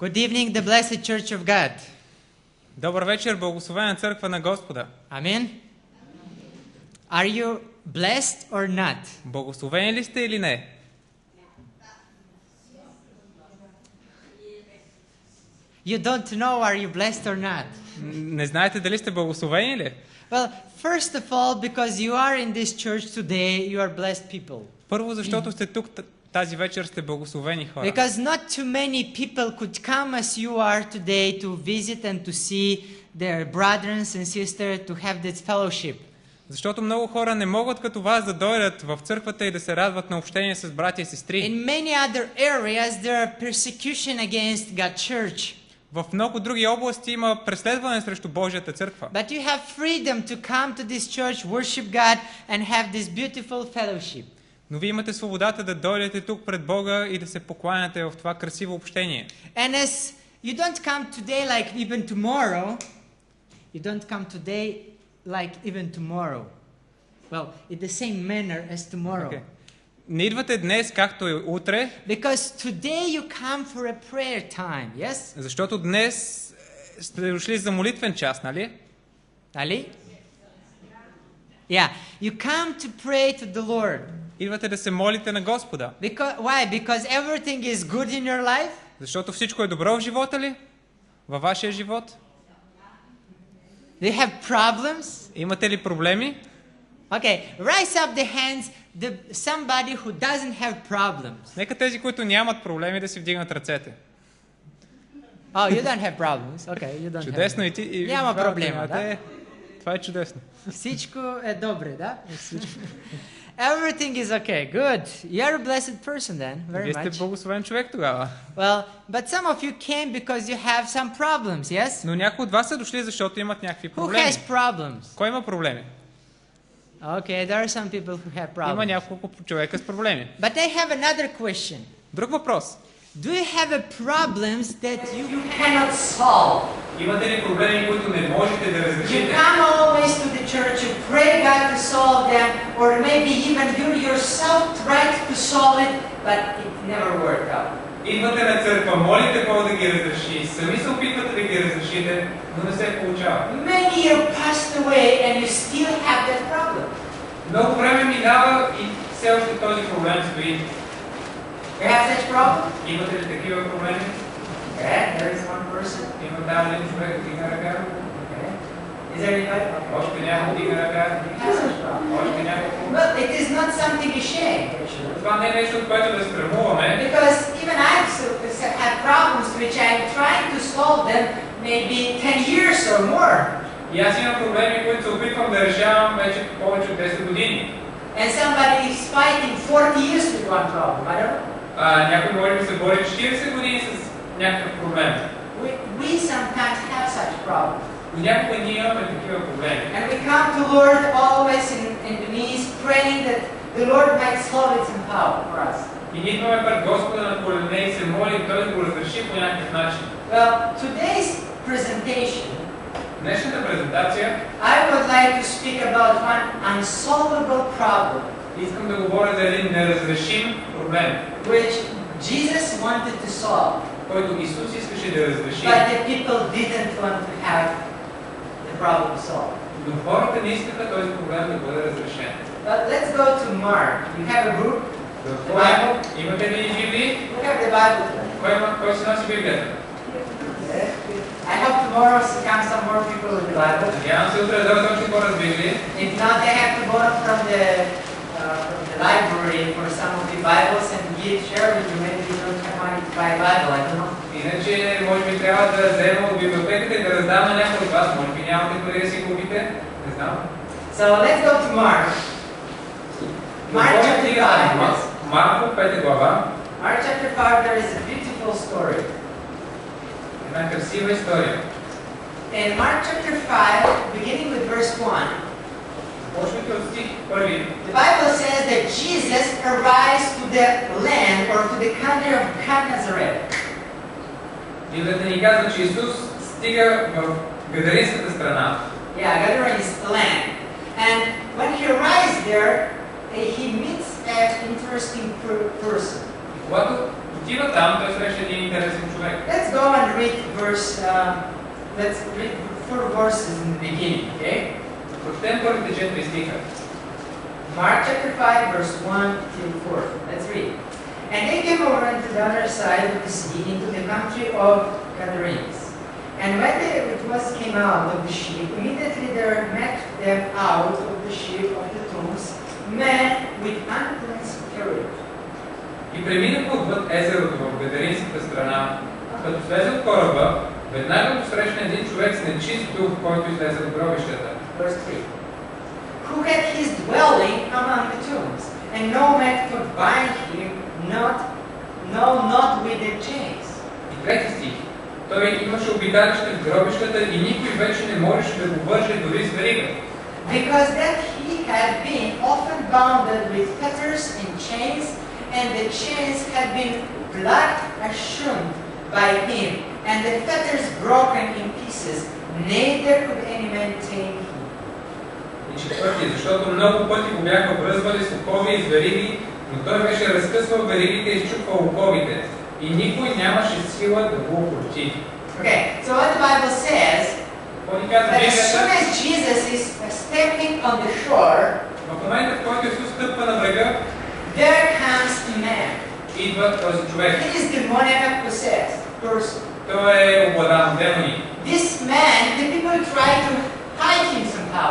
Good evening, the blessed Church of God. Добър вечер, благословена църква на Господа. Amen. Are you blessed or not? Благословени ли сте или не? You don't know are you blessed or not. Не знаете дали сте благословени ли? Well, first of all, because you are in this church today, you are blessed people. Първо, защото сте тук тази вечер, сте благословени хора. Because not too many people could come as you are today to visit and to see their brothers and sisters to have this fellowship. Защото много хора не могат като вас да дойдат в църквата и да се радват на общение с братя и сестри. In many other areas there are persecution against God's church. В много други области има преследване срещу Божията църква. But you have freedom to come to this church, worship God and have this beautiful fellowship. Но вие имате свободата да дойдете тук пред Бога и да се покланяте в това красиво общение. And as you don't come today like even tomorrow, you don't come today like even tomorrow. Well, in the same manner as tomorrow. Okay. Не идвате днес, както и утре. Because today you come for a prayer time, yes? Защото днес сте дошли за молитвен час, нали? Ali? Yeah, you come to pray to the Lord. Идвате да се молите на Господа. Why? Because everything is good in your life? Защото всичко е добро в живота ли? Във вашия живот? Do you have problems? Имате ли проблеми? Okay, raise up the hands, somebody who doesn't have problems. Нека тези, които нямат проблеми, да си вдигнат ръцете. Oh, you don't have problems. Okay, you don't Чудесно have. и ти и Няма двамата проблема, нямате. Това е чудесно. Всичко е добре, да? Everything is okay. Good. You are a blessed person then, very Вие сте much. благословен човек тогава. Well, but some of you came because you have some problems, yes? Но някои от вас са дошли, защото имат някакви Who проблеми. has problems? Кой има проблеми? Okay, there are some people who have Има problems. няколко човека с проблеми. But I have another question. Друг въпрос. Do you have a problems that you cannot solve? Имате ли проблеми, които не можете да You разрешите? come always to the church, you pray God to solve them, or maybe even you yourself tried to solve it, but it never worked out. Идвате на църква, молите Бог да ги разреши, сами се опитвате да ги разрешите, но не се получава. Many years passed away and you still have that problem. Много време минава и все още този проблем стои. You have such problem? Имате ли такива проблеми? Okay, there is one person. Има там един човек, вдига ръка. Okay. Is there anybody? Още някой вдига ръка. You have such problem. Още някой. Well, it is not something to shame. Това не е нещо, от което да стремуваме. Because even I have problems which I'm trying to solve them maybe 10 years or more. И аз имам проблеми, които се опитвам да решавам вече повече от 10 години. And somebody is fighting 40 years with one problem. I don't know. Някой може да се бори 40 години с някакъв проблем. We sometimes have such problems. Някога ние имаме такива проблеми. And we come to Lord always in the knees praying that the Lord might solve it somehow for us. И ние идваме пред Господа на колене и се молим Той да го разреши по някакъв начин. Well, today's presentation, Днешната презентация I would like to speak about one unsolvable problem, искам да говоря за един неразрешим проблем, which Jesus wanted to solve, който Исус искаше да разреши, but the people didn't want to have the problem solved. но хората не искаха този проблем да бъде разрешен. But let's go to Mark. You have a book? The Bible, имате ли Библии? You have the Bible. Кой си носи Библията? I hope tomorrow come some more people with the Bible. Надявам се утре да дойдат още хора с Библии. If not, they have to borrow from the library for some of the Bibles and share with you. Maybe you don't have money to buy a Bible. I don't know. Иначе, може би трябва да взема от библиотеката и да раздам на някой от вас. Може би нямате пари да си купите. Не знам. So let's go to Mark. Mark chapter 5. Yes. Марко 5 глава. Mark chapter 5, there is a beautiful story. Една красива история. In Mark chapter 5, beginning with verse 1, Почвайки от стих 1. the Bible says that Jesus arrives to the land or to the country of Nazareth. Библията ни казва, че Исус стига в Гадаринската страна. Yeah, Gadarene's land. And when he arrives there, he meets an interesting person. Когато Отива там, той среща един интересен човек. Let's go and read let's read 4 verses in the beginning, okay? Прочетем първите 4 стиха. Mark chapter 5, verse 1 till 4. Let's read. And they came over unto the other side of the sea, into the country of Gadarenes. And when it came out of the ship, immediately there met them out of the ship of the tombs men with unclean spirit. И преминаха отвъд езерото в Гадаринската страна. Като слезе от кораба, веднага го срещна един човек с нечист дух, който излезе от гробищата. Verse 3. Who had his dwelling among the tombs, and no man could bind him, not with the chains. И трети стих. Той имаше обиталище в гробищата и никой вече не можеше да го върже дори с верига. Because that he had been often bounded with fetters and chains, and the chains had been plucked assumed by him, and the fetters broken in pieces, neither could any man tame him. И четвърти, защото много пъти го бяха връзвали с окови и с вериги, но той беше разкъсвал веригите и изчупвал оковите. И никой нямаше сила да го укрути. Okay, so what the Bible says, that as soon as Jesus is stepping on the shore, в момента, в който Исус стъпва на брега, there comes a man. идва този човек. He is demoniac possessed person. Той е обладан от демони. This man, the people try to hide him somehow,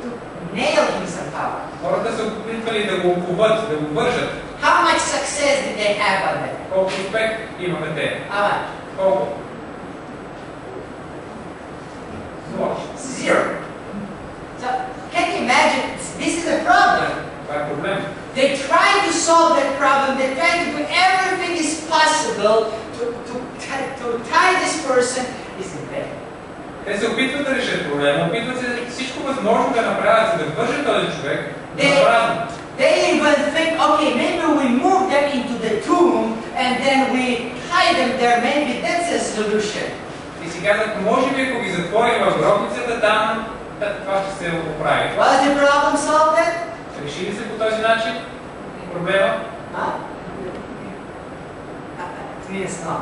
to nail him somehow. Хората са опитвали да го оковат, да го вържат. How much success did they have on that? Колко успех имаме те? How much? Колко? Zero. So, can you imagine? This is a problem. Това е проблем. They try to solve that problem. They try to do everything is possible to tie this person. Is in vain. Те се опитват да решат проблема, опитват се всичко възможно да направят, за да вържат този човек. They even think, okay, maybe we move them into the tomb and then we hide them there. Maybe that's a solution. И си казват, може би ако ги затворим в гробницата, там това ще се оправи. Was the problem solved? Реши ли се по този начин проблема? It's not.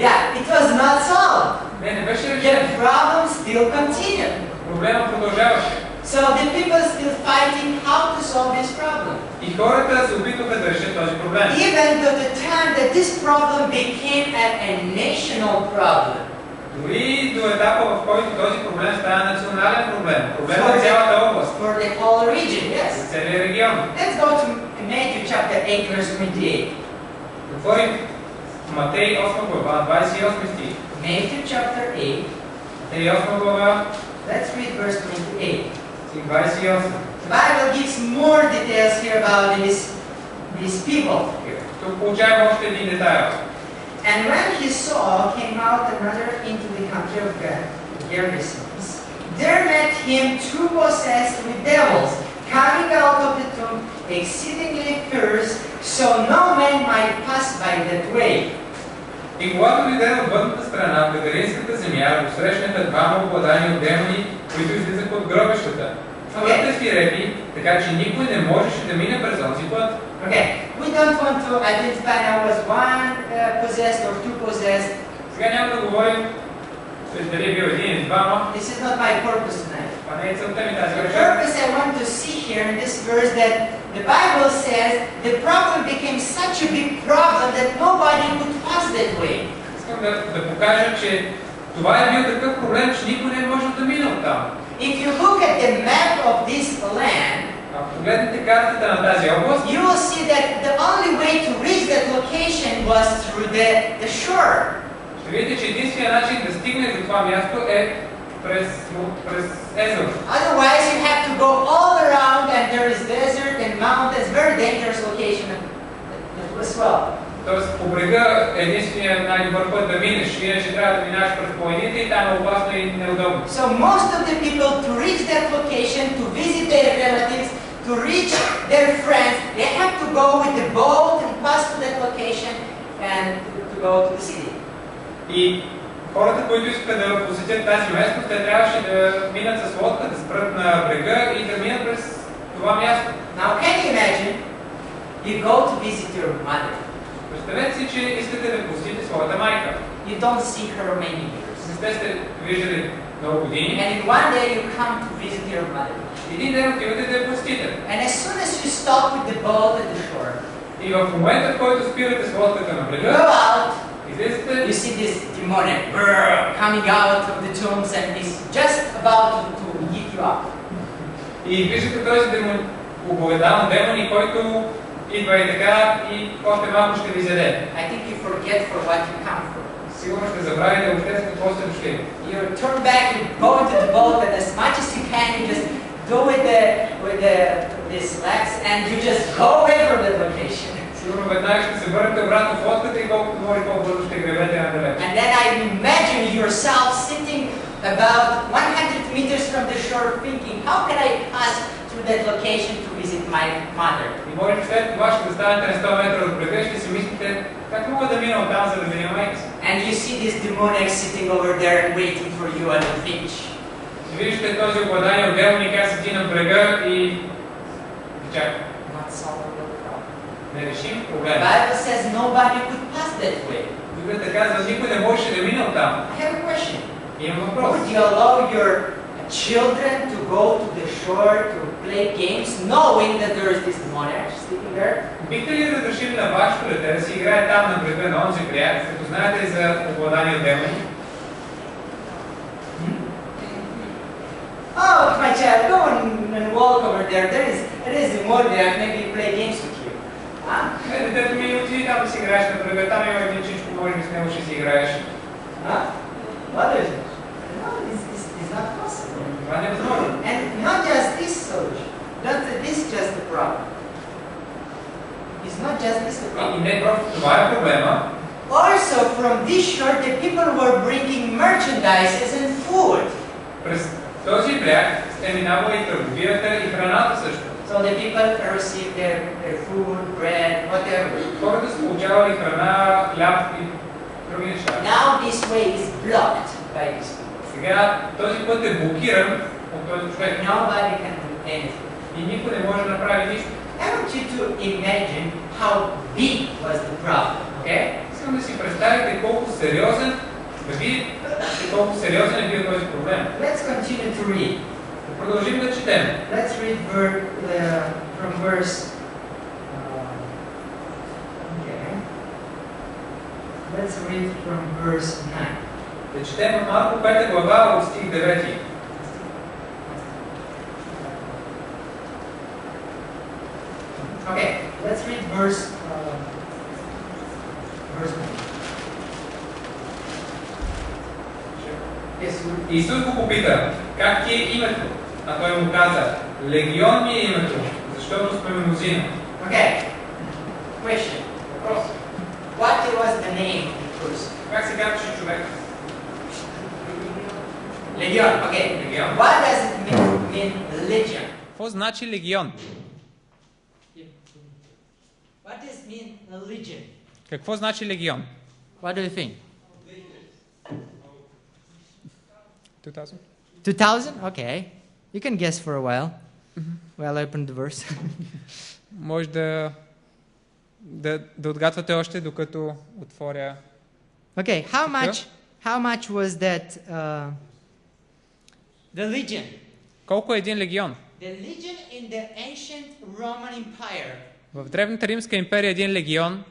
Yeah, it was not solved. Не беше решен. The problem still continued. Проблема продължаваше. So the people still fighting how to solve this problem. И хората се опитваха да решат този проблем. Even to the time that this problem became a national problem. Дори до етапа, в който този проблем става национален проблем. Проблем на цялата област. For the whole region, yes. За целия регион. Let's go to Matthew chapter 8, verse 28. Отворим Матей 8 глава, 28 стих. Matthew chapter 8. Матей 8 глава. Let's read verse 28. Стих 28. The Bible gives more details here about these people. Тук получаваме още един детайл. And when he saw came out another into the country of Gadarenes, there met him two possessed with devils, coming out of the tomb, exceedingly fierce, so no man might pass by that way. И когато дойде от вънната страна, в Гадаринската земя, го срещнаха двама обладани от демони, които излизаха от гробищата. Твърде свирепи, така че никой не можеше да мине през този път. Okay, we don't want to identify now as one possessed or two possessed. Сега няма да говорим дали е бил един или двама. This is not my purpose tonight. Това не е целта ми тази The вечер. purpose I want to see here in this verse that the Bible says the problem became such a big problem that nobody could pass that way. Искам да покажа, че това е бил такъв проблем, че никой не е можел да мине оттам. If you look at the map of this land, ако погледнете картата на тази област, you will see that the only way to reach that location was through the shore. ще видите, че единственият начин да стигне до това място е през езеро. Otherwise, you have to go all around, and there is desert and mountains. Very dangerous location as well. Тоест по брега е единственият най-добър път да минеш, иначе трябва да минаш през планините и там е опасно и неудобно. So most of the people to reach that location, to visit their relatives, to reach their friends, they have to go with the boat and pass to that location and to go to the city. И хората, които искат да посетят тази местност, те трябваше да минат с лодка, да спрат на брега и да минат през това място. Now can you imagine? You go to visit your mother. Представете си, че искате да посетите своята майка. You don't see her many years. Не сте се виждали много години. And in one day you come to visit your mother. Един ден отивате да я посетите. And as soon as you stop with the boat at the shore, И в момента, в който спирате с лодката на go брега, out, излизате, you see this demonic coming out of the tombs and is just about to eat you up. и виждате този оповедан демон, който идва и така, и още малко ще ви заде. I think you forget for what you come for. Сигурно ще забравите въобще с какво сте дошли. You turn back, you go into the boat, and as much as you can, you just go with the slacks, and you just go away from the location. Сигурно веднага ще се върнете обратно в лодката и колкото може по-бързо ще гребете надалеч. And then I imagine yourself sitting about 100 meters from the shore thinking, how can I pass through that location to visit my mother? И може би след това ще застанете на 100 метра от брега и ще си мислите, как мога да мина оттам, за да видя майка си. And you see this demonic sitting over there and waiting for you on the beach. И виждате този обладание от демони, как седи на брега и чака. Not solve the problem. Не решим The проблема. Bible says nobody could pass that way. Библията казва, никой не можеше да мине оттам. I have a question. Имам въпрос. Would you allow your children to go to the shore to play games knowing that there is this demoniac sleeping there? Бихте ли разрешили на вашето дете да си играе там на брега на онзи бряг, като знаете за обладание от демони? Oh, my child, go and walk over there. There is demoniac. Maybe play games with you. Huh? Детето ми отиди там да си играеш на брега, там има един чинчко, може би с него ще си играеш. Huh? What is it? No, it's not possible. Това не е възможно. And not just this solution. Not this just the problem. It's not just this the И problem. не просто това е проблема. Also, from this shore, the people were bringing merchandises and food. През този бряг е минава и търговията и храната също. So the people received their food, bread, whatever. Хората са получавали храна, хляб и други неща. Now this way is blocked by these people. Сега този път е блокиран от този човек. Nobody can do anything. И никой не може да направи нищо. I want you to imagine how big was the problem, okay? Искам да си представите колко сериозен, да видите колко сериозен е бил този проблем. Let's continue to read. Да продължим да четем. Let's read from verse. Okay. Let's read from verse 9. Да четем от Марко 5 глава от стих 9. Okay, let's read verse 9. Yes, Исус го попита, как ти е името? А той му каза, Легион ми е името, защото сме мнозина. okay. Question. Въпрос. What was the name of the person? Как се казваше човек? Legion. Okay. Legion. What does it mean legion? Какво значи легион? What does it mean legion? Какво значи легион? What do you think? 2000. 2000? Okay. You can guess for a while. Well, I opened the verse. Може да отгатвате още, докато отворя. Okay, how much was that the legion? Колко е един легион? The legion in the ancient Roman Empire В Древната Римска империя един легион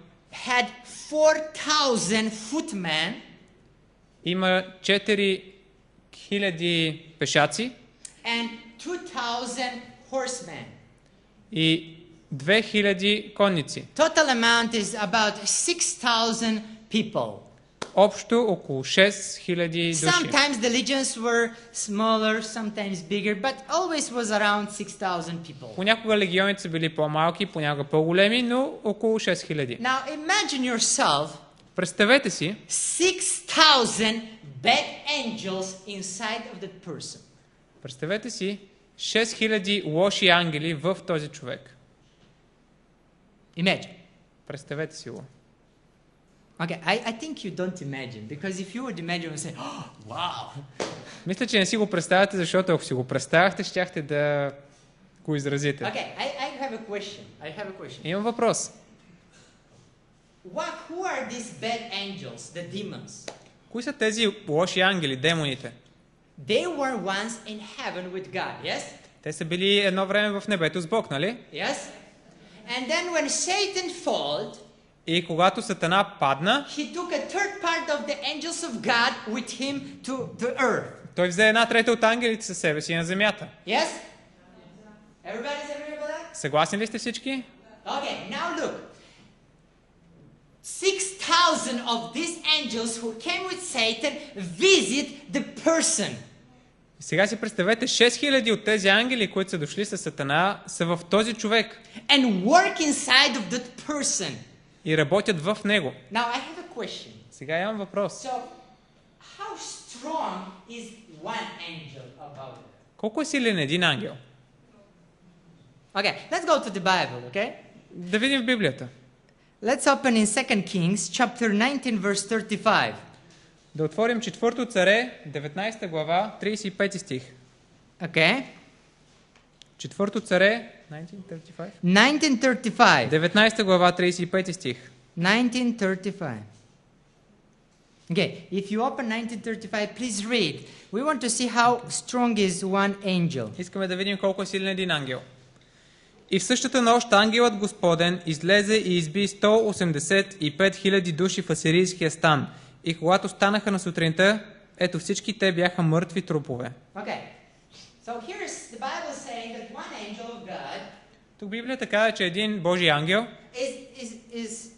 had 4,000 footmen има 4000 пешаци and 2,000 horsemen. и 2000 конници. Total amount is about 6,000 people. Общо около 6000 души. Sometimes the legions were smaller, sometimes bigger, but always was around 6,000 people. Понякога легионите са били по-малки, понякога по-големи, но около 6000. Now imagine yourself Представете си 6,000 bad angels inside of that person. Представете си 6000 лоши ангели в този човек. Imagine. Представете си го. Okay, I think you don't imagine, because if you would imagine, you would say, oh, wow. Мисля, че не си го представяте, защото ако си го представяхте, щяхте да го изразите. Okay, I have a question. Имам въпрос. who are these bad angels, the demons? Кои са тези лоши ангели, демоните? They were once in heaven with God, yes? Те са били едно време в небето с Бог, нали? Yes? And then when Satan fell, И когато Сатана падна, he took a third part of the angels of God with him to the earth. той взе една трета от ангелите със себе си на земята. Yes? Everybody's agree with that? Съгласни ли сте всички? Okay, now look. 6,000 of these angels who came with Satan visit the person. Сега си представете 6000 от тези ангели, които са дошли с Сатана, са в този човек. And work inside of that person. И работят в него. Now I have a question. Сега имам въпрос. So, how strong is one angel about it? Колко е силен един ангел? Okay, let's go to the Bible, okay? Да видим в Библията. Let's open in 2 Kings, chapter 19, verse 35. Да отворим 4 царе, 19 глава, 35 стих. Okay? 4 царе, 1935? 1935. 19 глава, 35 стих. 1935. Okay, if you open 1935, please read. We want to see how strong is one angel. Искаме да видим колко е силен един ангел. И в същата нощ ангелът Господен излезе и изби 185 000 души в асирийския стан. И когато станаха на сутринта, ето всички те бяха мъртви трупове. Okay, so here's the Bible saying that one angel of God Тук Библията казва, че един Божий ангел is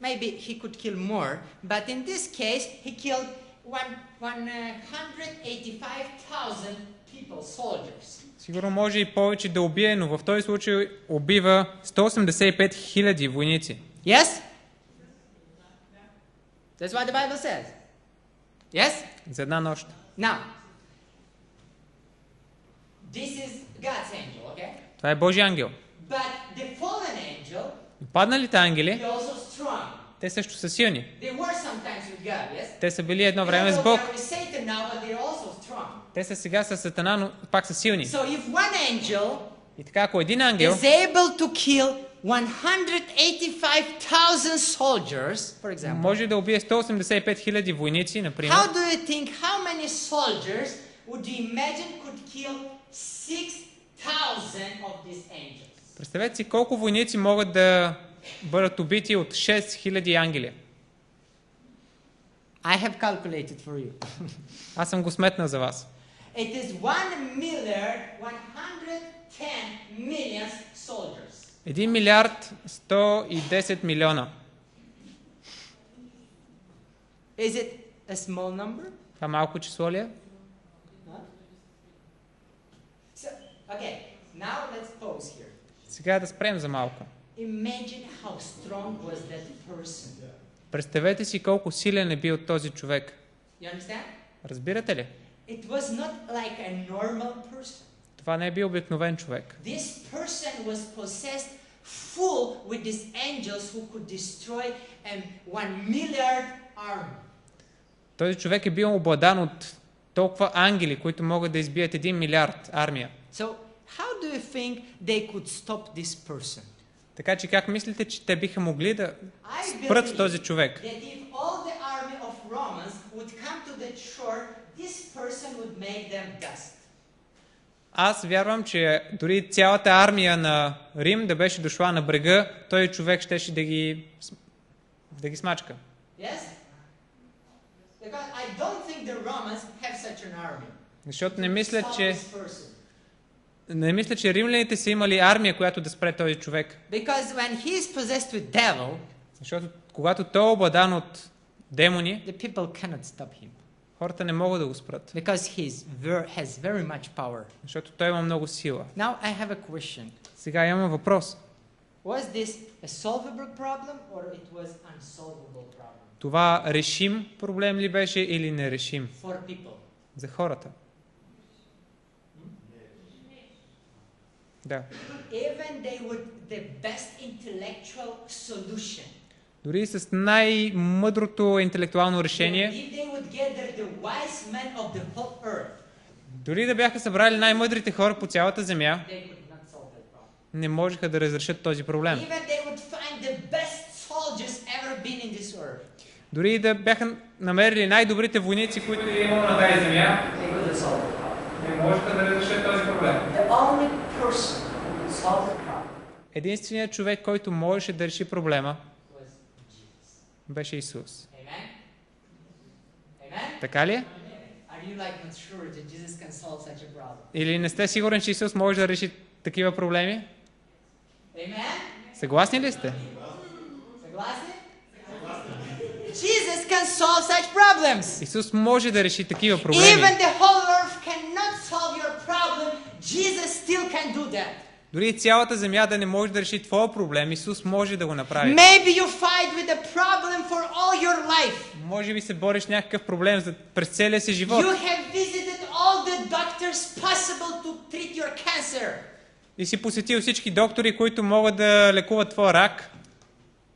maybe he could kill more, but in this case he killed 185,000 people, soldiers. сигурно може и повече да убие, но в този случай убива 185 000 войници. Yes? That's what the Bible says. Yes? За една нощ. Now, this is God's angel, okay? Това е Божий ангел. But the fallen angel, Падналите ангели, they're also strong. те също са силни. They were sometimes with God, yes? Те са били едно време с Бог. They're with Satan now, but they're also strong. Те са сега с Сатана, но пак са силни. So if one angel И така, ако един ангел is able to kill 185,000 soldiers, for example, може да убие 185 000 войници, например, how do you think how many soldiers would you imagine could kill 6,000 of these angels? представете си колко войници могат да бъдат убити от 6000 ангели. I have calculated for you. Аз съм го сметнал за вас. It is 1,110 million soldiers. 1 милиард 110 милиона. Is it a small number? Това малко число ли е? So, okay, now let's pause here. Сега да спрем за малко. Imagine how strong was that person. Представете си колко силен е бил този човек. You understand? Разбирате ли? It was not like a normal person. Това не е бил обикновен човек. This person was possessed full with these angels who could destroy 1 milliard army. Този човек е бил обладан от толкова ангели, които могат да избият 1 милиард армия. So, how do you think they could stop this person? Така че как мислите, че те биха могли да I спрат този човек? that if all the army of Romans would come to the shore, this person would make them dust. Аз вярвам, че дори цялата армия на Рим да беше дошла на брега, този човек щеше да ги смачка. Yes? Because I don't think the Romans have such an army. Защото Stop не мисля, че римляните са имали армия, която да спре този човек. Because when he is possessed with devil, Защото когато той е обладан от демони, the people cannot stop him. хората не могат да го спрат. Because he has very much power. Защото той има много сила. Now I have a question. Сега имам въпрос. Was this a solvable problem or it was unsolvable problem Това решим проблем ли беше или нерешим for people? за хората? Да. Even they would the best intellectual solution. Дори с най-мъдрото интелектуално решение, If they would gather the wise men of the whole earth, дори да бяха събрали най-мъдрите хора по цялата земя, they could not solve that problem. не можеха да разрешат този проблем. Even they would find the best soldiers ever been in this earth, Дори и да бяха намерили най-добрите войници, които е имало на тази земя, they couldn't solve the problem. не можеха да разрешат този проблем. The only person who could solve the problem Единственият човек, който можеше да реши проблема, was Jesus. беше Исус. Amen? Amen? Така ли е? Are you like not sure that Jesus can solve such a problem? Или не сте сигурен, че Исус може да реши такива проблеми? Amen? Съгласни ли сте? Съгласни? Jesus can solve such problems. Исус може да реши такива проблеми. Even the whole earth cannot solve your problem. Jesus still can do that. Дори цялата земя да не може да реши твоя проблем, Исус може да го направи. Maybe you fight with a problem for all your life. Може би се бориш с някакъв проблем през целия си живот. You have visited all the doctors possible to treat your cancer. И си посетил всички доктори, които могат да лекуват твоя рак.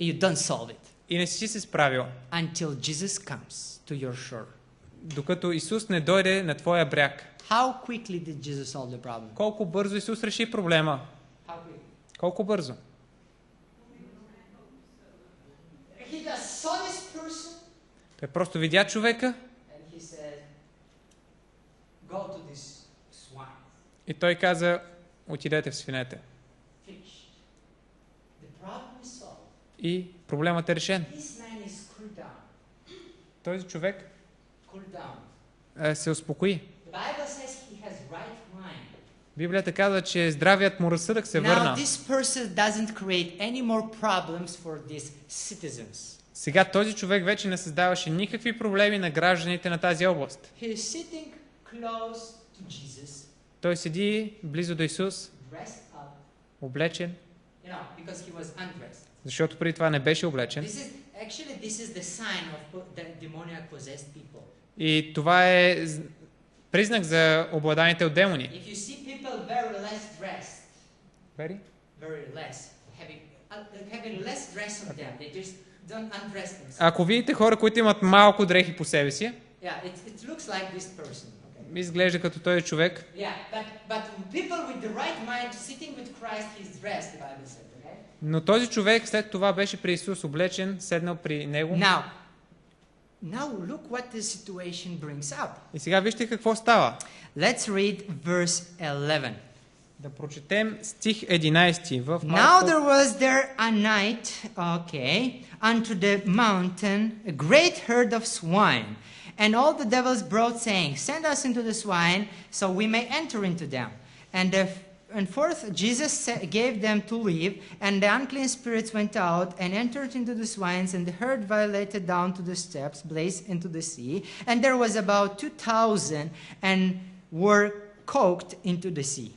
You don't solve it И не си се справил. until Jesus comes to your shore. Докато Исус не дойде на твоя бряг. How quickly did Jesus solve the problem? Колко бързо Исус реши проблема? How quickly? Колко бързо? He just saw this person Той просто видя човека and he said, "Go to this swine." и той каза, отидете в свинете. Finished. The problem is solved. И проблемът е решен. This man is cooled down. Този човек Cooled down. се успокои. The Bible says he has right mind. Библията казва, че здравият му разсъдък се Now върна. this person doesn't create any more problems for these citizens. Сега този човек вече не създаваше никакви проблеми на гражданите на тази област. He is sitting close to Jesus, Той седи близо до Исус, dressed up, облечен, because he was undressed. защото преди това не беше облечен. This is the sign of the demoniac possessed people. И това е признак за обладаните от демони. If you see people very less dressed, Very? very less, having less dress on them, they just don't undress themselves. Ако видите хора, които имат малко дрехи по себе си, Yeah, it looks like this person. Okay? изглежда като този човек. Yeah, but people with the right mind sitting with Christ, he's dressed, the Bible said, okay? Но този човек след това беше при Исус облечен, седнал при него. Now look what the situation brings up. И сега вижте какво става. Let's read verse 11. Да прочетем стих 11 в Now there was there a night, unto the mountain a great herd of swine, and all the devils brought, saying, Send us into the swine, so we may enter into them. And forth Jesus gave them to leave, and the unclean spirits went out and entered into the swines, and the herd violated down to the steps, blazed into the sea, and there was about 2,000, and were coaxed into the sea.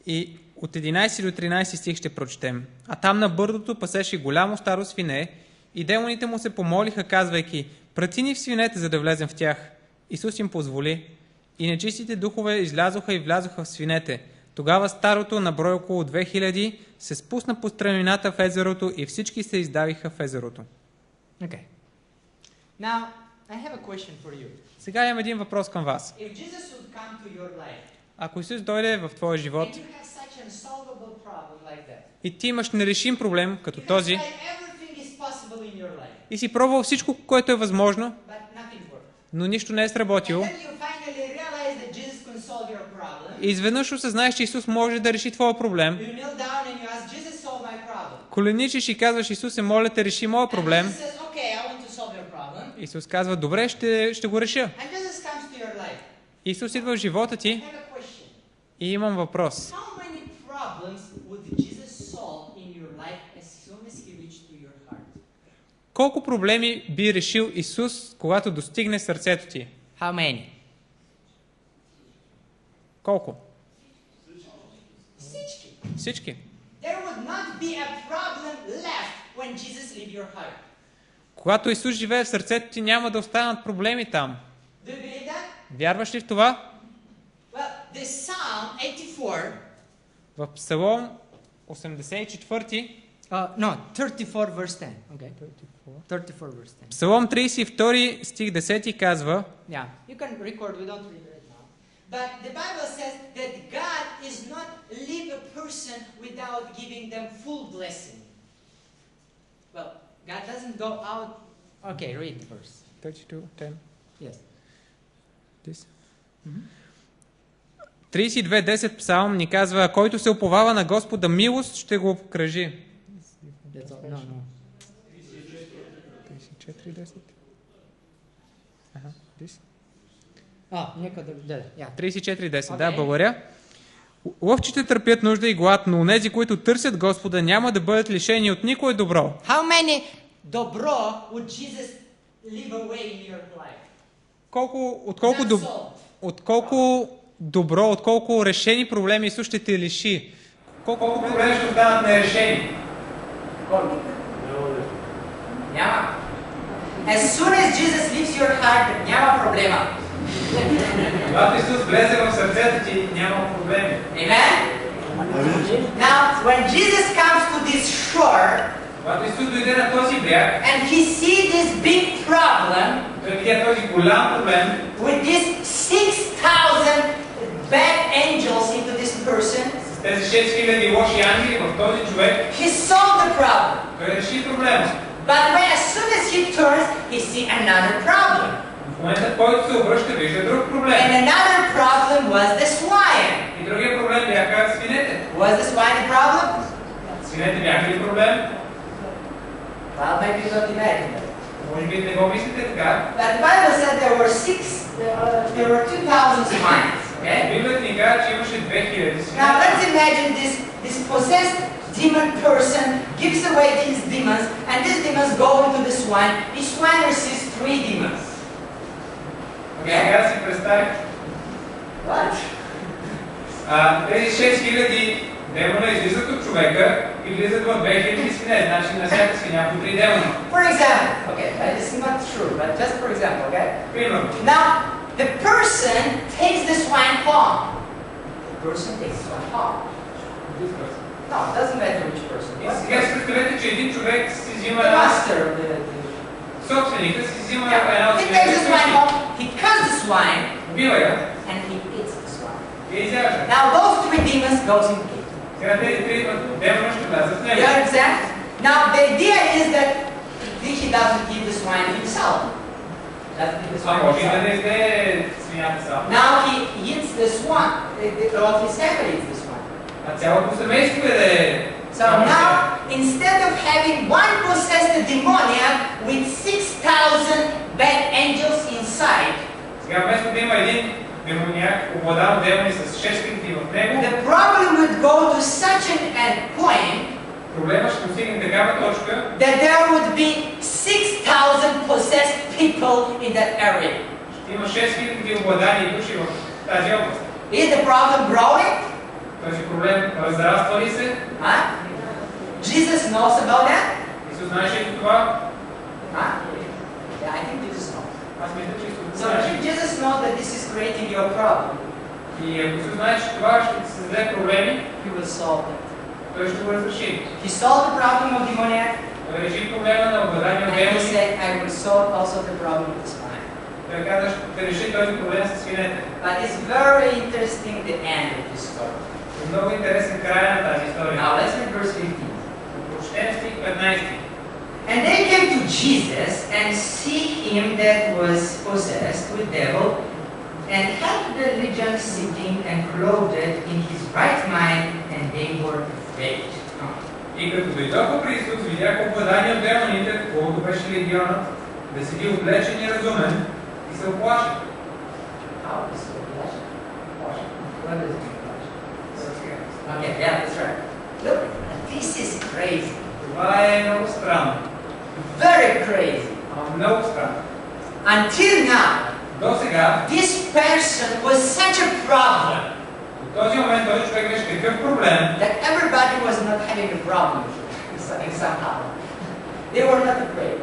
И от 11 до 13 стих ще прочетем. А там на бърдото пасеше голямо старо свине, и демоните му се помолиха, казвайки, прати ни в свинете, за да влезем в тях. Исус им позволи, и нечистите духове излязоха и влязоха в свинете. Тогава старото, на брой около 2000, се спусна по странината в езерото и всички се издавиха в езерото. Okay. Now, I have a question for you. Сега имам един въпрос към вас. If Jesus would come to your life, Ако Исус дойде в твоя живот and you have such an unsolvable problem like that, и ти имаш нерешим проблем като you have този tried everything is possible in your life, и си пробвал всичко, което е възможно, but nothing worked. но нищо не е And сработило, then you finally realize that Jesus can solve your problem. и изведнъж осъзнаеш, че Исус може да реши твоя проблем, You kneel down and you ask Jesus, solve my problem. коленичиш и казваш, Исусе, моля те, реши моя And проблем. Jesus says, okay, I want to solve your problem. Исус казва, добре, ще го реша. And Jesus comes to your life. Исус идва в живота I ти have a question. и имам въпрос. How many problems would Jesus solve in your life as soon as he reached to your heart? Колко проблеми би решил Исус, когато достигне сърцето ти? How many? Колко? Всички. Всички. There would not be a problem left when Jesus leave your heart. Когато Исус живее в сърцето ти, няма да останат проблеми там. Do you believe that? Вярваш ли в това? Well, the Psalm 84, В Псалом 84, no, 34 verse 10. Okay. 34 verse 10. Псалом 32 стих 10 казва, Yeah, you can record, we don't read it now. But the Bible says that God is not leave a person without giving them full blessing. Well, God doesn't go out. Okay, read the verse. 32, 10. Yes. This. 32:10 псалм ни казва: който се уповава на Господа, милост ще го обкръжи. That's all. No, no. 34:10. Ага, this. Нека да. 34:10. Да, благодаря. Лъвчите търпят нужда и глад, но онези, които търсят Господа, няма да бъдат лишени от никое добро. How many добро would Jesus leave away in your life? Отколко решени проблеми Исус ще те лиши. Колко проблеми ще останат нерешени? Няма. As soon as Jesus leaves your heart, няма проблема. Когато Исус влезе в сърцето ти, няма проблеми. Amen? Now, when Jesus comes to this shore, Когато Исус дойде на този бряг, and he see this big problem той видя този голям проблем with these 6,000 bad angels into this person, с тези 6000 лоши ангели в този човек, he solved the problem. той реши проблема. But when as soon as he turns, he see another problem. В момента, в който се обръща, вижда друг проблем. And another problem was the swine. И другия проблем бяха свинете. Was the swine a problem? Свинете бяха ли проблем? Well, maybe you don't imagine that. Може би не го мислите така. But the Bible said there were 2,000 swines. Okay? Библията ни казва, че имаше 2000 Now свинете. let's imagine this possessed demon person gives away these demons, and these demons go into the swine. Each swine receives 3 demons. Сега да си представих. What? Тези 6000 демона излизат от човека и влизат в 2000 свине. Значи на всяка свиня по 3 демона. For example, okay, this is not true, but just for example, okay? Примерно. Now, the person takes the swine home. The person takes the swine home. No, it doesn't matter which person. И сега си представете, че един човек си взима The master of the собственика, си взима една от he takes the swine свинете, home, he cuts the swine, убива я and he eats the swine. и я изяжда. Now those 3 demons goes in gate. Сега тези 3 демона ще влязат в You него. understand? Now the idea is that he doesn't eat the swine himself. Doesn't eat the swine Може и да himself. не изде свинята сам. Now he eats the swan. All his family eats the swine. А цялото семейство е So now, instead of having one possessed demoniac with 6,000 bad angels inside, сега вместо да има един демоняк, обладан от демони с 6000 в него, the problem would go to such an point проблема ще достигне такава точка, that there would be 6,000 possessed people in that area. ще има 6000 обладани души в тази област. Is the problem growing? Този проблем разраства ли се? Huh? Jesus knows about that? Исус знаеше ли това? Huh? Yeah, I think Jesus knows. Аз мисля, че Исус So знаеше. if Jesus knows that this is creating your problem, И ако Исус знае, че това ще ти създаде проблеми, he will solve it. той ще го разреши. He solved the problem of demoniac, Той реши проблема на обладание от and he демони. said, I will solve also the problem of the swine. Той каза, ще реши този проблем с свинете. But it's very interesting the end of this story. Много интересен край на тази история. Now let's read verse 15. Прочетем стих 15. And they came to Jesus and see him that was possessed with devil, and had the legion sitting and clothed in his right mind, and they were afraid. И като дойдоха при Исус, видяха обладание от демоните, колкото беше легионът, да седи облечен и разумен, и се оплашиха. How is it? What is it? Okay, yeah, that's right. Look, this is crazy. Това е много странно. Very crazy. Много странно. Until now, До сега, this person was such a problem в този момент този човек беше такъв проблем, that everybody was not having a problem somehow. They were not afraid.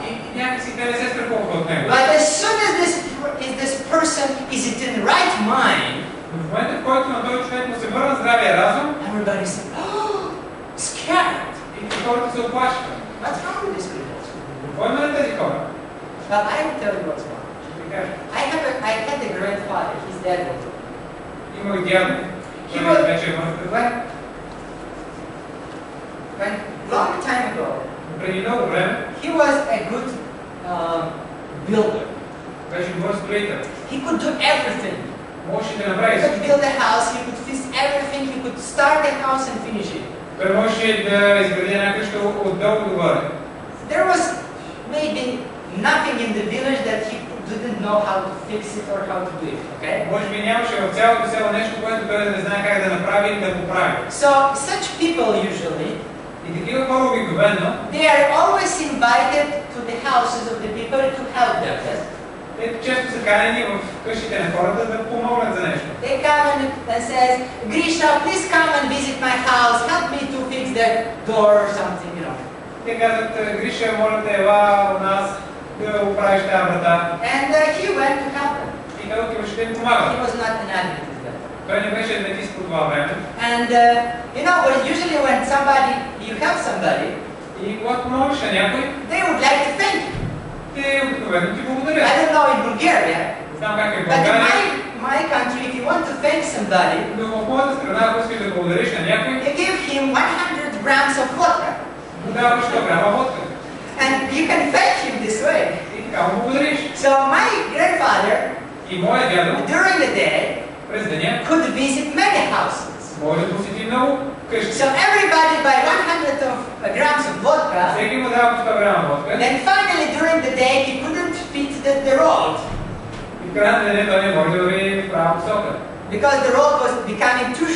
и някакси те не се страхуваха от него. But as soon as this person is in the right mind, Но в момента, в който на този човек му се върна здравия разум, everybody said, "Oh, scared. и хората се оплашиха. What's wrong with these people?" Какво има на тези хора? Well, I will tell you what's wrong. Ще ви кажа. I had a grandfather. He's dead. Има и дядо. Има- Той вече е мъртъв. When long time ago, преди много време he was a good builder. беше добър строител. He could do everything. Можеше да He направи could всичко. build a house, he could fix everything, he could start a house and finish it. Той можеше да изгради една къща отдолу догоре. There was maybe nothing in the village that he didn't know how to fix it or how to do it, okay? Може би нямаше в цялото село нещо, което той да не знае как да направи и да го прави. So such people usually, И такива хора обикновено, they are always invited to the houses of the people to help them. Yes? те често са канени в къщите на хората да помогнат за нещо. They come and says, Grisha, please come and visit my house, help me to fix the door or something, you know. Те казват, Гриша, моля те, ела у нас да оправиш тази врата. And he went to help them. И той отиваше да им помага. He was not an Adventist then. Той не беше адвентист по това време. And you know, usually when you help somebody, И когато помогнеш на някой, they would like to thank you. те обикновено ти I благодарят. don't know in Bulgaria, Не знам как е в but in България, my country, if you want to thank somebody, но в моята страна, ако искаш да благодариш на някой, you give him 100 grams of vodka. му даваш 100 грама водка. And you can thank him this way. И така му благодариш. So my grandfather, И моят дядо during the day, през деня could visit many houses. може да посети много къщи. So everybody by 100 of grams of vodka, Всеки му дава по 100 грама водка. then finally during the day he couldn't fit the road И в края на деня той не може да върви в права посока. because the road was becoming too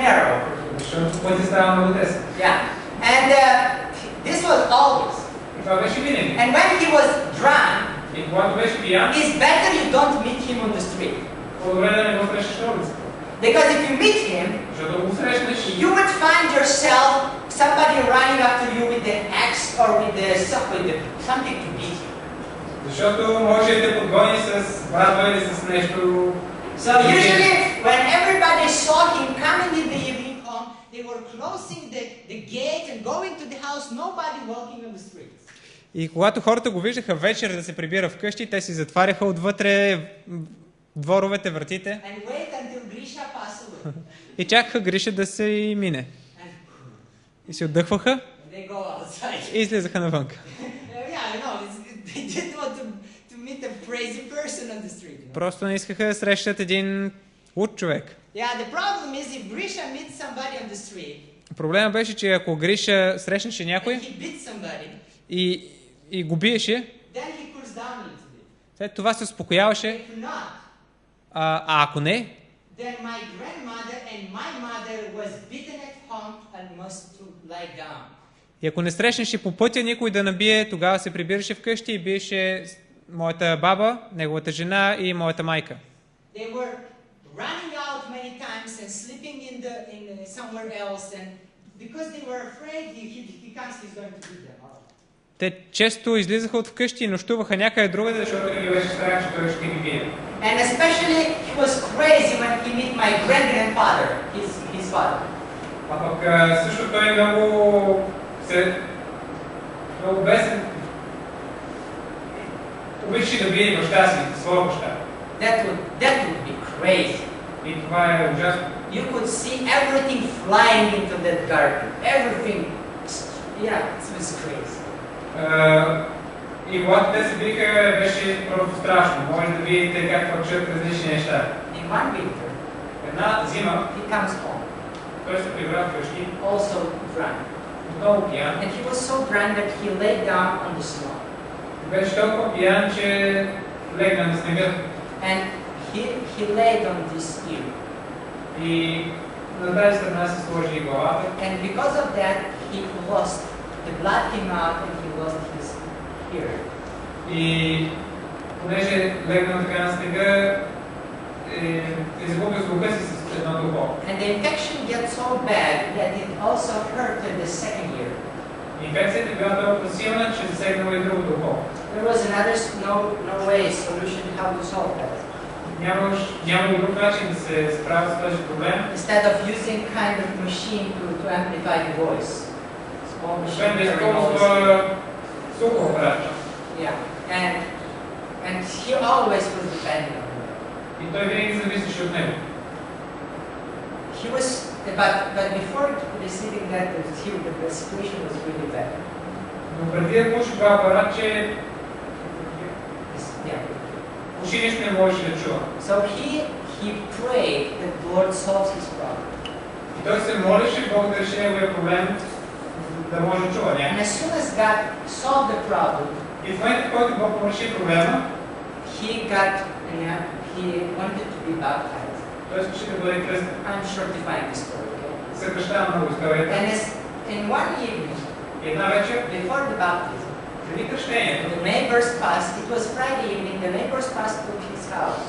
narrow. Защото пътят става много тесен. Yeah, and this was always. И това беше винаги. And when he was drunk, И когато беше пиян, it's better you don't meet him on the street. по-добре да не го срещаш на улицата. Because if you meet him, Защото го срещнеш, you would find yourself somebody running after you with the axe or with something to beat you. защото може да те подгони с брадва или с нещо. So usually when everybody saw him coming in the evening home, they were closing the gate and going to the house, nobody walking on the streets. И когато хората го виждаха вечер да се прибира вкъщи, те си затваряха отвътре дворовете, вратите And wait until Grisha passed away. и чакаха Гриша да се и мине. И се отдъхваха And they go outside. и излизаха навън. Yeah, I know. They didn't want to meet a crazy person on the street. You know? Просто не искаха да срещат един луд човек. Yeah, the problem is if Grisha meets somebody on the street, Проблема беше, че ако Гриша срещнеше and някой he beats somebody, и го биеше, then he cools down a little bit. след това се успокояваше, If not, а ако не, then my grandmother and my mother was beaten at home and must to lie down. и ако не срещнеше по пътя никой да набие, тогава се прибираше вкъщи и биеше моята баба, неговата жена и моята майка. They were running out many times and sleeping in somewhere else, and because they were afraid he comes, he's going to beat them. Те често излизаха от вкъщи и нощуваха някъде другаде, Защото ги беше страх, че той ще ги бие. And especially he was crazy when he met my great-grandfather, his father. А пък също той много бесен. Обичаше да бие баща си, своя баща. That would be crazy. И това е ужасно. You could see everything flying into that garden. Everything. Yeah, it was crazy. И когато те се биха, беше просто страшно. Може да видите как вършат различни неща. In one winter, Една зима, he comes home, той се прибра вкъщи, also drunk. много пиян. And he was so drunk that he lay down on the snow. Беше толкова пиян, че легна на снега. And he laid on this ear. И на тази страна се сложи главата. And because of that, he lost, the blood came out and he lost his hearing. И понеже легна така на снега, изгубил слуха си с едното ухо. And the infection gets so bad that it also hurt the second ear. Инфекцията била толкова силна, че засегнала и другото ухо. There was no way solution how to solve that. Няма друг начин да се справя с този проблем. Instead of using kind of machine to amplify the voice. Small Освен да machine. използва сухо апарат. Yeah. And he always was depending on him. И той винаги зависеше от него. He was, but before receiving that, the situation was really bad. Но преди да получи това апаратче, Yeah. почти нищо не можеше да чува. So he prayed that the Lord solves his problem. И той се молеше Бог да реши неговия проблем, да може да чува And някак. as soon as God solved the problem, И в момента, в който Бог му реши проблема, he wanted to be baptized. той искаше да бъде кръстен. I'm shortifying the story. Okay? Съкръщавам много историята. And in one evening, И една вечер, before the baptism, преди кръщението, the neighbors passed. It was Friday evening. The neighbors passed to his house.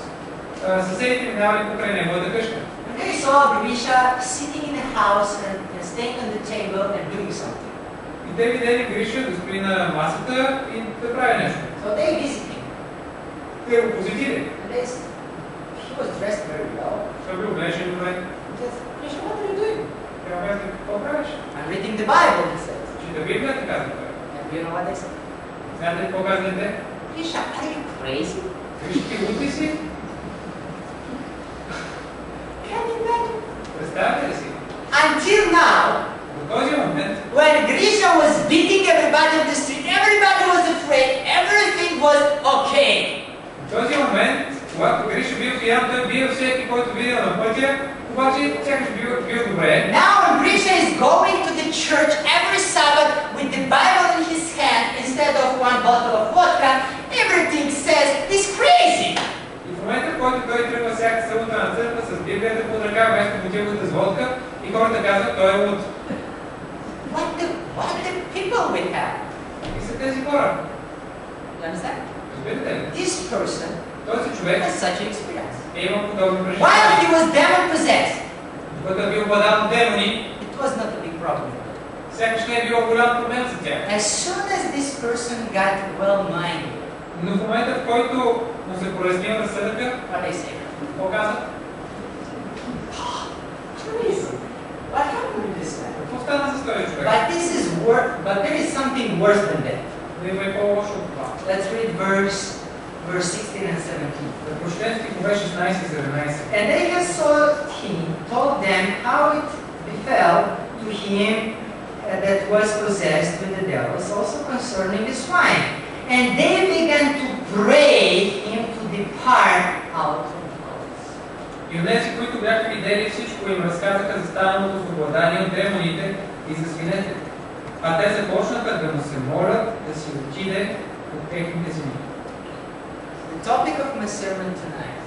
съседите минавали покрай неговата къща. And they saw Grisha sitting in the house and staying on the table and doing something. И те видели Гриша да стои на масата и да прави нещо. So they visited him. Те го посетили. And he was dressed very well. Той бил облечен добре. Just, Grisha, what are you doing? Тя му каза, какво правиш? I'm reading the Bible, he said. Чита Библията, каза той. And you know what they said? Знаете ли какво казали те? Grisha, are you crazy? Гриша, ти луд ли си? Can you imagine? Представяте ли си? Until now, До този момент, when Grisha was beating everybody on the street, everybody was afraid, everything was okay. в този момент, когато Гриша бил пиян, той бил всеки, който видел на пътя, обаче сякаш бил добре. Now when Grisha is going to the church every Sabbath with the Bible in his hand instead of one bottle of vodka, everything says he's crazy. И в момента, в който той тръгва всяка събота на църква с Библията под ръка, вместо бутилката с водка, и хората казват, той е луд. What the people we have? И са тези хора. You understand? Разбирате ли? This person Този човек has such an experience. има подобно While преживяване. he was demon possessed, Когато е бил обладан от демони, it was not a big problem. сякаш не е било голям проблем за тях. As soon as this person got well-minded, Но в момента, в който му се пролеснил разсъдъка, what they say? какво казват? Crazy. What happened with this man? Какво стана с този човек? But there is something worse than that. Да има и по-лошо от това. Let's read verse 16 and 17. Да прочетем стихове 16 и 17. And they have told them how it befell to him that was possessed with the devils, also concerning the swine. And they began to pray him to depart out of the house. И онези, които бяха видели всичко, им разказаха за станалото с обладание от демоните и за свинете. А те започнаха да му се молят да си отиде от техните земи. The topic of my sermon tonight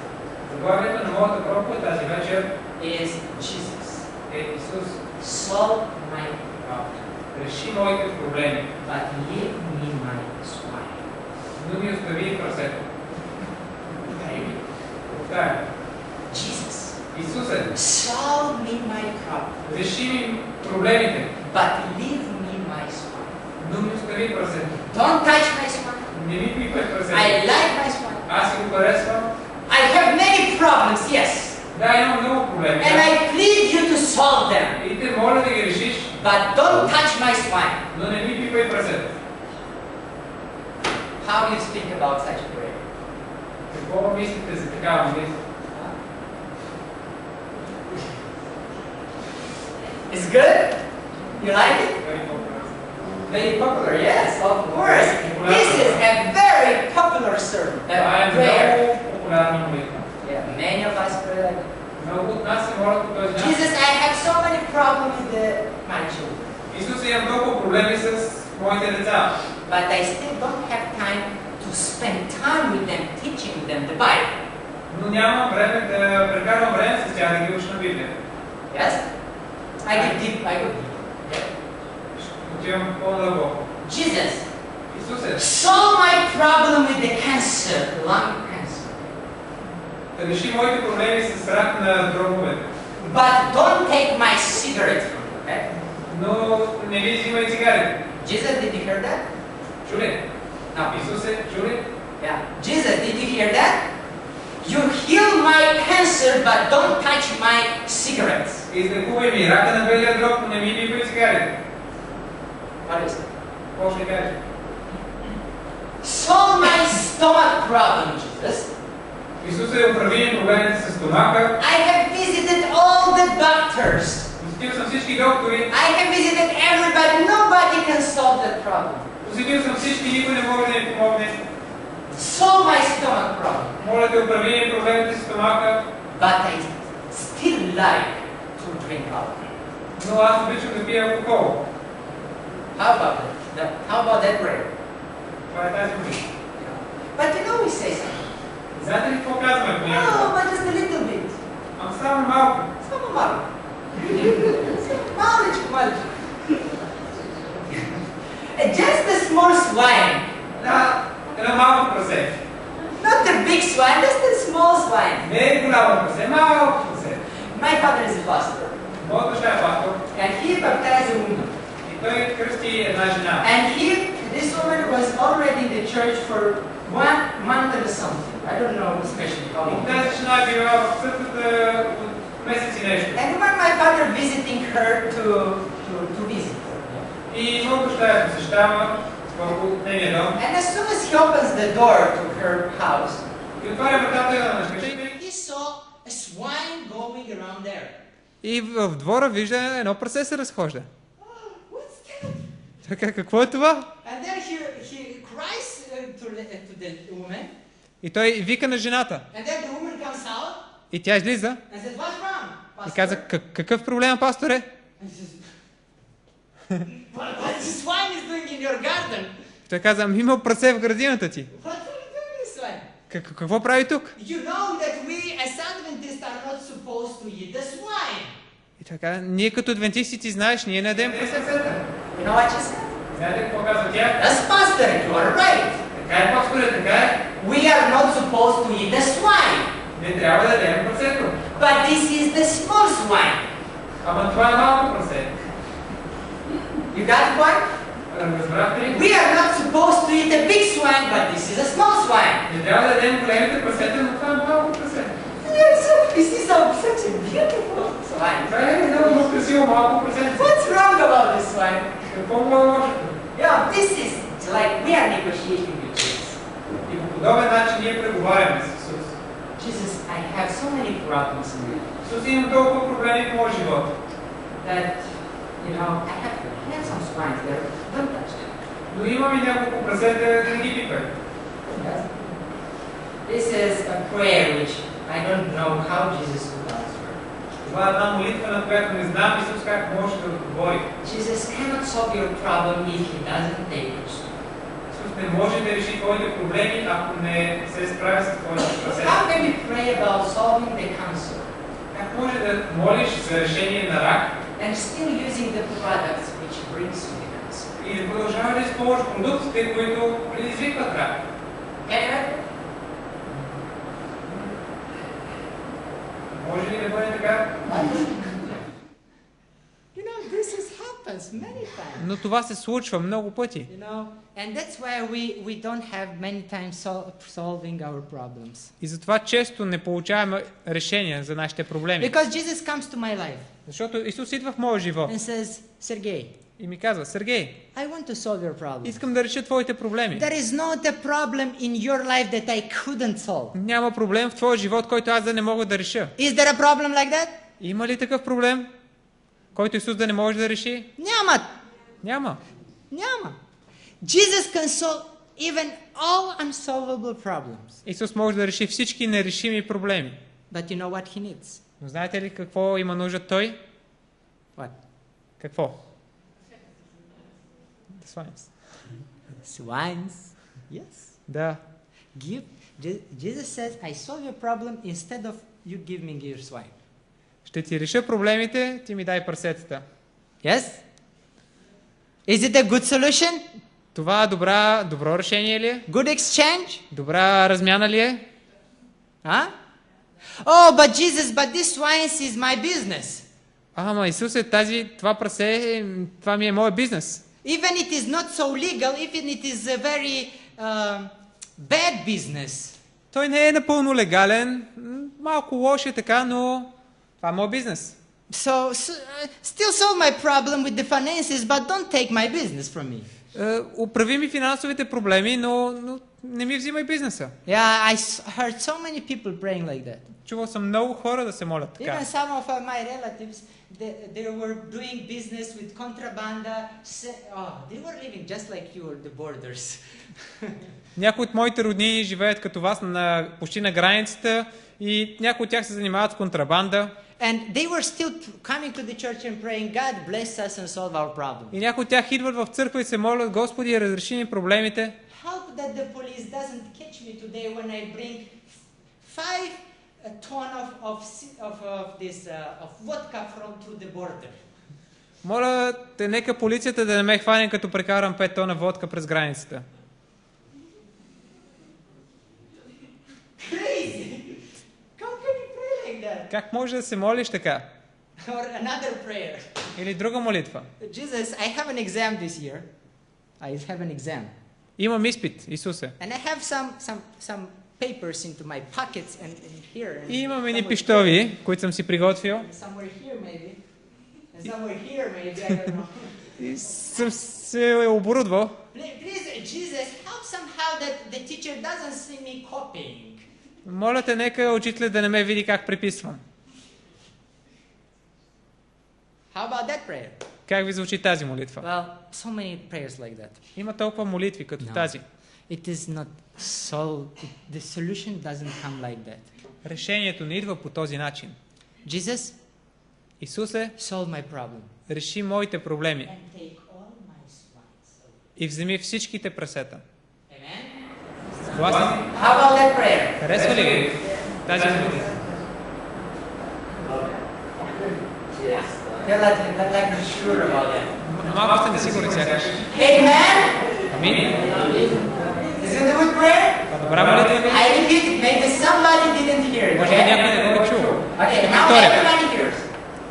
Заглавието на моята проповед тази вечер is Jesus. е Исус. Solve my problem, Реши моите проблеми, but leave me my swine. но ми остави прасето. Okay? Повтарям. Jesus, Исусе, solve me my problem, реши ми проблемите, but leave me my swine. но ми остави прасето. Don't touch my swine. Не ми пипай прасето. I like my swine. Аз си го харесвам. I have many problems, yes, Да, имам много проблеми. and I plead you to solve them, И те моля да ги решиш, but don't touch my swine. но не ми пипай прасето. How do you speak about such a prayer? Какво мислите за такава молитва? It's good? You like it? Very popular. Very popular, yes, of course. This is a very popular sermon, Това е prayer. много популярна молитва. Yeah, many of us pray like that. Много от нас се молят по този начин. Jesus, I have so many problems with my children, Исус, имам толкова проблеми с моите деца, but I still don't have time to spend time with them, teaching them the Bible. но нямам време да прекарвам време с тях да ги уча на Библия. Yes? I go deep. Yeah. Отивам по-надълбоко. Jesus, Исусе, solve my problem with the cancer, lung cancer. реши моите проблеми с рак на дробовете, But don't take my cigarette from me, okay? но не ви взимай цигарите. Jesus, did you hear that? Чули? No. Исусе, чули? Yeah. Jesus, did you hear that? You heal my cancer, but don't touch my cigarettes. Излекувай ми рака на белия дроб, но не ми пипай цигарите. What is it? Какво ще кажеш? Solve my stomach problem, Jesus. Исусе, оправи ми проблемите с стомаха. I have visited all the doctors. Посетил съм всички доктори. I have visited everybody. Nobody can solve that problem. Посетил съм всички, никой не може да ми помогне. Solve my stomach problem. Моля те, оправи ми проблемите с стомаха. But I still like to drink alcohol. Но аз обичам да пия алкохол. How about that? How about that prayer? Това е тази молитва. But you know we say something. Знаете ли какво казваме? Oh, but just a little bit. Ама само малко. Само малко. Маличко. Just a small swine. Да, едно малко прасе. Not the big swine, just a small swine. Не е голямо прасе, малко прасе. My father is a pastor. Моят баща е пастор. And he baptized a woman. И той кръсти една жена. And this woman was already in the church for 1 month or something. I don't know especially how long. И тази жена е била в църквата от месец и нещо. And when my father visiting her to visit her. И моят баща я посещава в нейния дом. And as soon as he opens the door to her house, И отваря вратата на къщата. he saw a swine going around there. И в двора вижда едно прасе се разхожда. Oh, what's that? Така, какво е това? And then he cries to the woman. И той вика на жената. And then the woman comes out И тя излиза and says, "What's wrong, и каза, какъв проблем, пасторе? And he says, what this swine is doing in your garden? Той каза, има прасе в градината ти. What are you doing, this swine? Какво прави тук? You know that we as Adventists are not supposed to eat the swine. И така, ние като адвентисти, ти знаеш, ние не ядем прасета. You know what she said? Знаете какво казва тя? That's pastor, you are right. Така е, пасторе, така е. We are not supposed to eat the swine. Не трябва да ядем прасето. But this is the small swine. Ама това е малко прасе. You got the point? Разбрахте ли? We are not supposed to eat a big swine, but this is a small swine. Не трябва да ядем големите прасета, но това е малко прасе. This is such a beautiful swine. Това е много красиво малко прасе. What's wrong about this swine? Какво му е лошото? Yeah, this is like we are negotiating with Jesus. И по подобен начин ние преговаряме с Исус. Jesus, I have so many problems in life Исус, имам толкова проблеми в моя живот. that, you know, I have some swines there. Don't touch them. Но имам и няколко прасета, да не ги пипай. Yes. This is a prayer which I don't know how Jesus would answer. Това е една молитва, на която не знам Исус как може да отговори. Jesus cannot solve your problem if he doesn't take it. Исус не може да реши твоите проблеми, ако не се справи с твоите прасета. How can you pray about solving the cancer Как може да молиш за решение на рак and still using the products which brings you the cancer? и да продължава да използваш продуктите, които предизвикват рак? Can you? Може ли да бъде така? You know, this happens many times. Но това се случва много пъти. You know, and that's why we don't have many times solving our problems. И затова често не получаваме решения за нашите проблеми. Because Jesus comes to my life Защото Исус идва в моя живот and says, Sergey, и ми казва, Сергей, I want to solve your problem. искам да реша твоите проблеми. There is not a problem in your life that I couldn't solve. Няма проблем в твоя живот, който аз да не мога да реша. Is there a problem like that? Има ли такъв проблем, който Исус да не може да реши? Няма. Няма. Няма. Jesus can solve even all unsolvable problems. Исус може да реши всички нерешими проблеми. But you know what he needs? Но знаете ли какво има нужда той? What? Какво? The swines. Swines. Yes. Да. Jesus says, I solve your problem instead of you give me your swine. Ще ти реша проблемите, ти ми дай прасетата. Yes? Is it a good solution? Това добро решение ли е? Good exchange? Добра размяна ли е? Huh? Oh, but Jesus, but this swines is my business. Ама Исусе, това прасе, това ми е моят бизнес. Even it is not so legal, even it is a very bad business. Той не е напълно легален, малко лош е така, но това е моят бизнес. So still solve my problem with the finances, but don't take my business from me. Оправи ми финансовите проблеми, но не ми взимай бизнеса. Yeah, I heard so many people praying like that. Чувал съм много хора да се молят така. Even some of my relatives, they were doing business with contrabanda. They were living just like you at the borders. Някои от моите роднини живеят като вас почти на границата и някои от тях се занимават с контрабанда. And they were still coming to the church and praying, God bless us and solve our problem. И някои от тях идват в църква и се молят, Господи, разреши ни проблемите. Hope that the police doesn't catch me today when I bring 5 ton of vodka from through the border. Моля те, нека полицията да не ме хване, като прекарам 5 тона водка през границата. Crazy! How can you pray like that? Как може да се молиш така? Or another prayer. Или друга молитва. Jesus, I have an exam this year. I have an exam. Имам изпит, Исусе. And I have some papers into my pockets and here. И имам едни пищови, които съм си приготвил. Somewhere here maybe. And somewhere here maybe, I don't know. И съм се оборудвал. Please, Jesus, help somehow that the teacher doesn't see me copying. Моля те, нека учителя да не ме види как преписвам. How about that prayer? Как ви звучи тази молитва? Well, so many prayers like that. Има толкова молитви като тази. It is not so. The solution doesn't come like that. Решението не идва по този начин. Jesus, Исусе, solve my problem. реши моите проблеми And take all my swines away. и вземи всичките прасета. Amen. Съгласен? How about that prayer? Харесва ли ви тази молитва? Yes. Feel like you're sure about that. Малко сте несигурни сякаш. Amen. Амин. Isn't it a good prayer? Добра молитва ли? I repeat it. Maybe somebody didn't hear it. Може би някой не го е чул. Okay, now Повторя. everybody hears.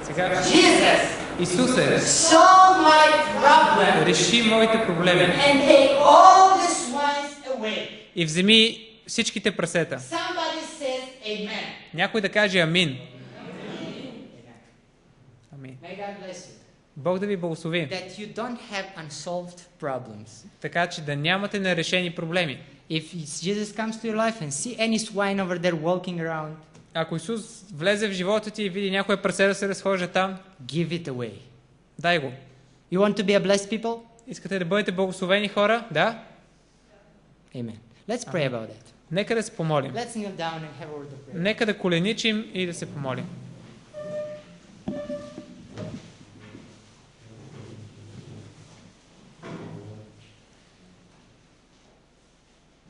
Сега, Jesus, Исусе, solve my problem реши моите проблеми and take all the swines away. и вземи всичките прасета. Somebody says amen. Някой да каже амин. Амин. May God bless you. Бог да ви благослови. That you don't have unsolved problems. Така че да нямате нерешени проблеми. If Jesus comes to your life and see any swine over there walking around, Ако Исус влезе в живота ти и види някоя прасе да се разхожда там, give it away. дай го. You want to be a blessed people? Искате да бъдете благословени хора? Да? Amen. Let's pray about that. Нека да се помолим. Let's kneel down and have a word of prayer. Нека да коленичим и да се помолим.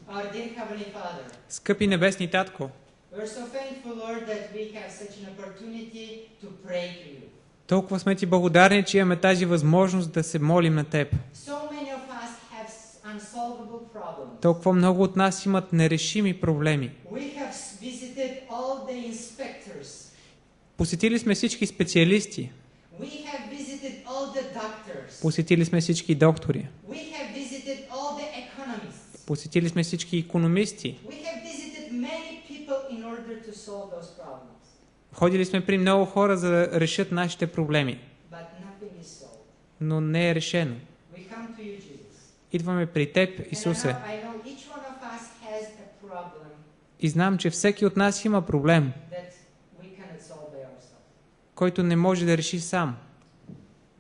Our dear Heavenly Father, Скъпи небесни татко, we're so thankful, Lord, that we have such an opportunity to pray to you. толкова сме ти благодарни, че имаме тази възможност да се молим на теб. So many of us have unsolvable problems. Толкова много от нас имат нерешими проблеми. We have visited all the inspectors. Посетили сме всички специалисти. We have visited all the doctors. Посетили сме всички доктори. We have visited all the economists. Посетили сме всички икономисти. We have visited many people in order to solve those problems. Ходили сме при много хора, за да решат нашите проблеми. But nothing is solved. Но не е решено. We come to you, Jesus. Идваме при теб, Исусе. And I know each one of us has a problem И знам, че всеки от нас има проблем, that we cannot solve by ourselves. който не може да реши сам.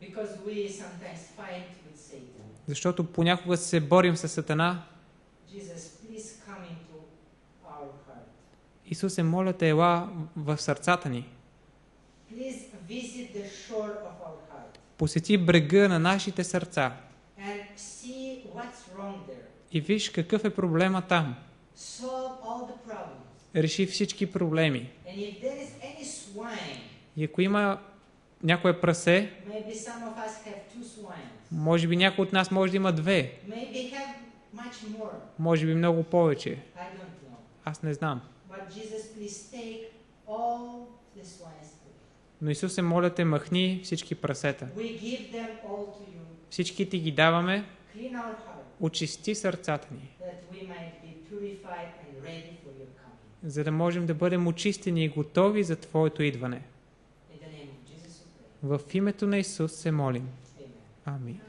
Because we sometimes fight with Satan. Защото понякога се борим с Сатана. Jesus, please come into our heart. Исусе, моля те, ела в сърцата ни. Please visit the shore of our heart Посети брега на нашите сърца and see what's wrong there. и виж какъв е проблема там. Solve all the problems. Реши всички проблеми. And if there is any swine, И ако има някое прасе, maybe some of us have 2 swines. може би някой от нас може да има 2, Maybe have much more. може би много повече. I don't know. Аз не знам. But Jesus, please take all the swines away. Но Исусе, моля те, махни всички прасета. We give them all to you. Всички ти ги даваме, Clean our heart очисти сърцата ни, that we might be purified and ready for your coming. за да можем да бъдем очистени и готови за Твоето идване. In the name of Jesus we pray. В името на Исус се молим. Amen. Амин.